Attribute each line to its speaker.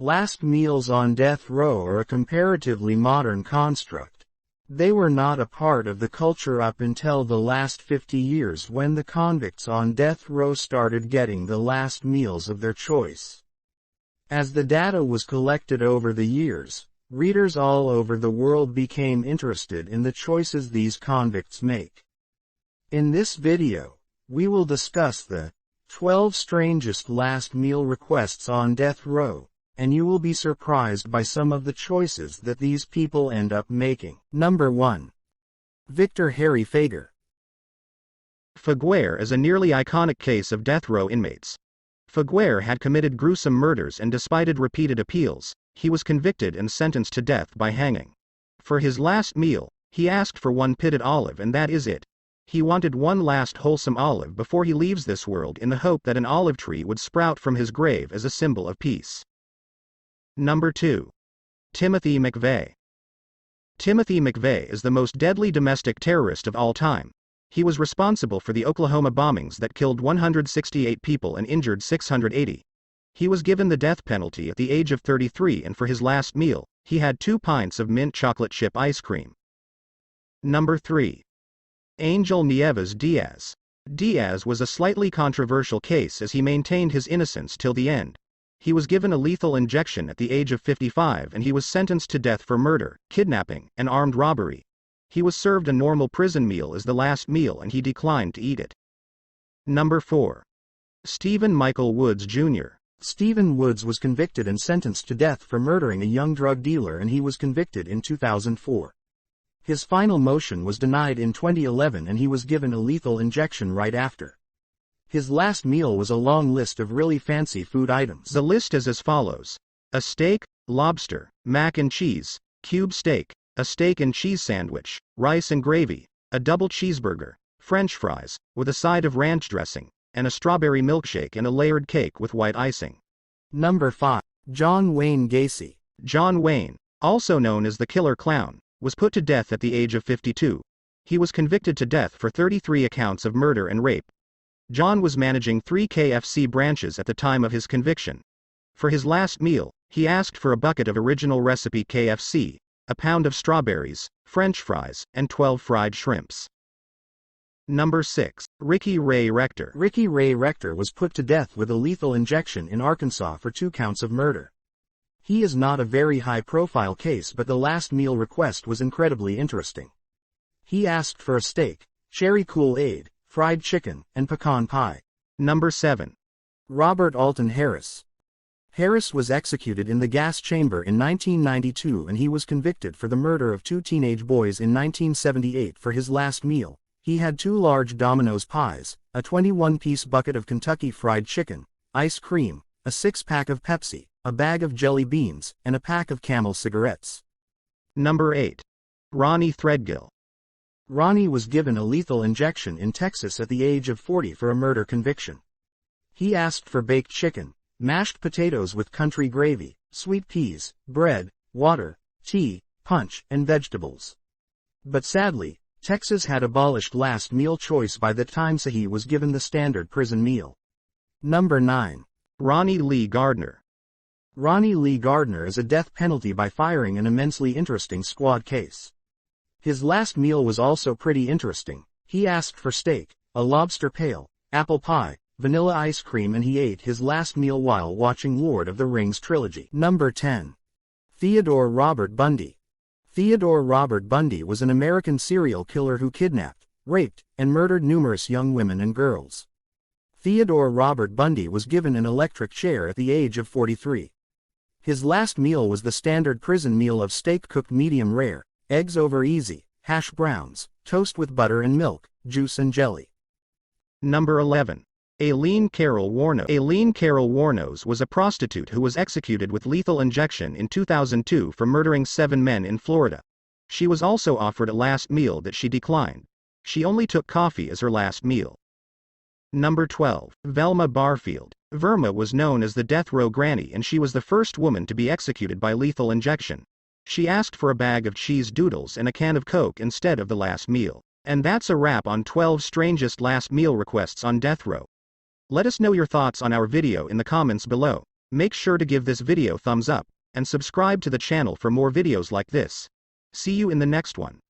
Speaker 1: Last meals on death row are a comparatively modern construct. They were not a part of the culture up until the last 50 years when the convicts on death row started getting the last meals of their choice. As the data was collected over the years, readers all over the world became interested in the choices these convicts make. In this video, we will discuss the 12 strangest last meal requests on death row, and you will be surprised by some of the choices that these people end up making. Number 1. Victor Harry Fager.
Speaker 2: Faguer is a nearly iconic case of death row inmates. Faguer had committed gruesome murders, and despite repeated appeals, he was convicted and sentenced to death by hanging. For his last meal, he asked for one pitted olive, and that is it. He wanted one last wholesome olive before he leaves this world, in the hope that an olive tree would sprout from his grave as a symbol of peace. Number 2. Timothy McVeigh. Timothy McVeigh is the most deadly domestic terrorist of all time. He was responsible for the Oklahoma bombings that killed 168 people and injured 680. He was given the death penalty at the age of 33, and for his last meal, he had 2 pints of mint chocolate chip ice cream. Number 3. Angel Nieves Diaz. Diaz was a slightly controversial case as he maintained his innocence till the end. He was given a lethal injection at the age of 55, and he was sentenced to death for murder, kidnapping, and armed robbery. He was served a normal prison meal as the last meal, and he declined to eat it. Number 4. Stephen Michael Woods Jr.
Speaker 1: Stephen Woods was convicted and sentenced to death for murdering a young drug dealer, and he was convicted in 2004. His final motion was denied in 2011, and he was given a lethal injection right after. His last meal was a long list of really fancy food items.
Speaker 2: The list is as follows: a steak, lobster, mac and cheese, cube steak, a steak and cheese sandwich, rice and gravy, a double cheeseburger, French fries, with a side of ranch dressing, and a strawberry milkshake and a layered cake with white icing.
Speaker 1: Number 5. John Wayne Gacy.
Speaker 2: John Wayne, also known as the Killer Clown, was put to death at the age of 52. He was convicted to death for 33 accounts of murder and rape. John was managing 3 KFC branches at the time of his conviction. For his last meal, he asked for a bucket of original recipe KFC, a pound of strawberries, French fries, and 12 fried shrimps. Number 6. Ricky Ray Rector.
Speaker 1: Ricky Ray Rector was put to death with a lethal injection in Arkansas for 2 counts of murder. He is not a very high-profile case, but the last meal request was incredibly interesting. He asked for a steak, cherry Kool-Aid, fried chicken, and pecan pie.
Speaker 2: Number 7.
Speaker 1: Robert Alton Harris. Harris was executed in the gas chamber in 1992, and he was convicted for the murder of 2 teenage boys in 1978. For his last meal, he had 2 large Domino's pies, a 21-piece bucket of Kentucky Fried Chicken, ice cream, a 6-pack of Pepsi, a bag of jelly beans, and a pack of Camel cigarettes.
Speaker 2: Number 8. Ronnie Threadgill.
Speaker 1: Ronnie was given a lethal injection in Texas at the age of 40 for a murder conviction. He asked for baked chicken, mashed potatoes with country gravy, sweet peas, bread, water, tea, punch, and vegetables. But sadly, Texas had abolished last meal choice by the time he was given the standard prison meal. Number 9.
Speaker 2: Ronnie Lee Gardner.
Speaker 1: Ronnie Lee Gardner is a death penalty by firing an immensely interesting squad case. His last meal was also pretty interesting. He asked for steak, a lobster pail, apple pie, vanilla ice cream, and he ate his last meal while watching Lord of the Rings trilogy. Number 10. Theodore Robert Bundy. Theodore Robert Bundy was an American serial killer who kidnapped, raped, and murdered numerous young women and girls. Theodore Robert Bundy was given an electric chair at the age of 43. His last meal was the standard prison meal of steak cooked medium rare, eggs over easy, hash browns, toast with butter and milk, juice and jelly.
Speaker 2: Number 11. Aileen Carol Warnos. Aileen Carol Warnos was a prostitute who was executed with lethal injection in 2002 for murdering 7 men in Florida. She was also offered a last meal that she declined. She only took coffee as her last meal. Number 12. Velma Barfield. Verma was known as the death row granny, and she was the first woman to be executed by lethal injection. She asked for a bag of cheese doodles and a can of Coke instead of the last meal. And that's a wrap on 12 strangest last meal requests on death row. Let us know your thoughts on our video in the comments below. Make sure to give this video thumbs up, and subscribe to the channel for more videos like this. See you in the next one.